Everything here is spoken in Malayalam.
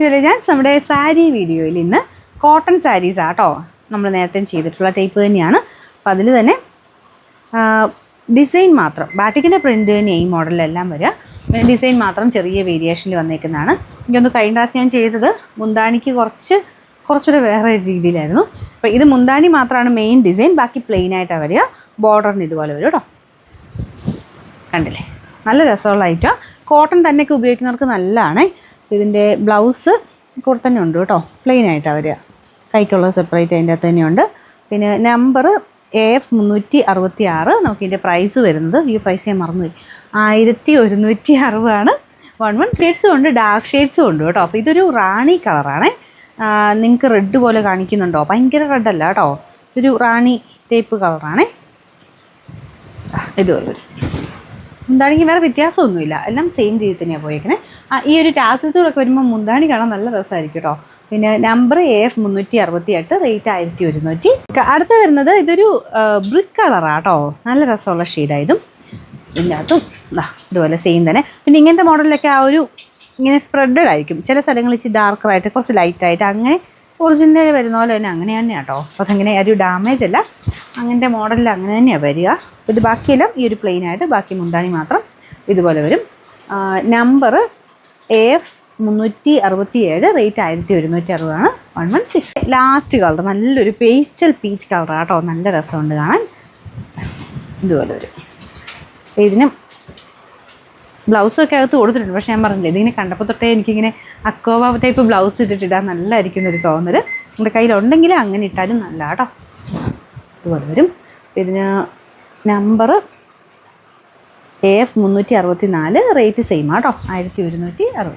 ഞാൻ നമ്മുടെ സാരി വീഡിയോയിൽ ഇന്ന് കോട്ടൺ സാരീസ് ആട്ടോ നമ്മൾ നേരത്തെ ചെയ്തിട്ടുള്ള ടൈപ്പ് തന്നെയാണ്. അപ്പോൾ അതിൽ തന്നെ ഡിസൈൻ മാത്രം ബാറ്റിക്കിൻ്റെ പ്രിൻ്റ് തന്നെ ഈ മോഡലിലെല്ലാം വരിക. ഡിസൈൻ മാത്രം ചെറിയ വേരിയേഷനിൽ വന്നേക്കുന്നതാണ്. എനിക്കൊന്ന് കഴിഞ്ഞ പ്രാവശ്യം ഞാൻ ചെയ്തത് മുന്താണിക്ക് കുറച്ചുകൂടെ വേറെ രീതിയിലായിരുന്നു. അപ്പോൾ ഇത് മുന്താണി മാത്രമാണ് മെയിൻ ഡിസൈൻ, ബാക്കി പ്ലെയിൻ ആയിട്ടാണ് വരിക. ബോർഡറിന് ഇതുപോലെ വരും കേട്ടോ. കണ്ടില്ലേ, നല്ല രസമുള്ള ഐറ്റം. കോട്ടൺ തന്നെയൊക്കെ ഉപയോഗിക്കുന്നവർക്ക് നല്ലതാണ്. ഇതിൻ്റെ ബ്ലൗസ് കൂടെ തന്നെ ഉണ്ട് കേട്ടോ, പ്ലെയിൻ ആയിട്ടാണ് വരിക. കൈക്കുള്ളത് സെപ്പറേറ്റ് അതിൻ്റെ അകത്ത് തന്നെയുണ്ട്. പിന്നെ നമ്പർ AF 366. നമുക്ക് ഇതിൻ്റെ പ്രൈസ് വരുന്നത്, ഈ പ്രൈസ് ഞാൻ മറന്നുപോയി, 1160 11 ഷെയ്ഡ്സും ഉണ്ട്, ഡാർക്ക് ഷെയ്ഡ്സും ഉണ്ട് കേട്ടോ. അപ്പോൾ ഇതൊരു റാണി കളറാണ്. നിങ്ങൾക്ക് റെഡ് പോലെ കാണിക്കുന്നുണ്ടോ? ഭയങ്കര റെഡല്ല കേട്ടോ, ഇതൊരു റാണി ടൈപ്പ് കളറാണ്. ഇതുപോലെ വരും. മുന്താണിക്ക് വേറെ വ്യത്യാസമൊന്നുമില്ല, എല്ലാം സെയിം രീതിയിൽ തന്നെയാണ് പോയേക്കുന്നത്. ഈ ഒരു ടാസൽസുകളൊക്കെ വരുമ്പോൾ മുന്താണി കാണാൻ നല്ല രസമായിരിക്കും കേട്ടോ. പിന്നെ നമ്പർ AF 368, റേറ്റ് 1100. അടുത്ത വരുന്നത് ഇതൊരു ബ്രിക്ക് കളറാണ് കേട്ടോ, നല്ല രസമുള്ള ഷെയ്ഡായതും. ഇതിൻ്റെ അകത്തും ഇതുപോലെ സെയിം തന്നെ. പിന്നെ ഇങ്ങനത്തെ മോഡലിലൊക്കെ ആ ഒരു ഇങ്ങനെ സ്പ്രെഡഡ് ആയിരിക്കും. ചില സ്ഥലങ്ങളിൽ ഇച്ചിരി ഡാർക്കറായിട്ട് കുറച്ച് ലൈറ്റായിട്ട്, അങ്ങനെ ഒറിജിനൽ വരുന്ന പോലെ തന്നെ അങ്ങനെ തന്നെയാണ് കേട്ടോ. അപ്പോൾ അതങ്ങനെ ഒരു ഡാമേജ് അല്ല, അങ്ങനത്തെ മോഡലിൽ അങ്ങനെ തന്നെയാണ് വരിക. ഇത് ബാക്കിയെല്ലാം ഈ ഒരു പ്ലെയിൻ ആയിട്ട്, ബാക്കി മുന്താണി മാത്രം ഇതുപോലെ വരും. Number AF 367, rate 1160 116. Last colour നല്ലൊരു പേസ്റ്റൽ പീച്ച് കളറാണ് കേട്ടോ, നല്ല രസമുണ്ട് കാണാൻ. ഇതുപോലെ വരും. ഇതിനും ബ്ലൗസൊക്കെ അകത്ത് കൊടുത്തിട്ടുണ്ട്, പക്ഷേ ഞാൻ പറഞ്ഞില്ലേ, ഇതിങ്ങനെ കണ്ടപ്പോൾ തൊട്ടേ എനിക്കിങ്ങനെ അക്കോവ ടൈപ്പ് ബ്ലൗസ് ഇട്ടിട്ടിടാൻ നല്ലതായിരിക്കും എന്നൊരു തോന്നൽ. നമ്മുടെ കയ്യിലുണ്ടെങ്കിൽ അങ്ങനെ ഇട്ടാലും നല്ല കേട്ടോ. ഇതുപോലെ വരും. ഇതിന് നമ്പർ AF 364, റേറ്റ് സെയിം ആട്ടോ, 1160.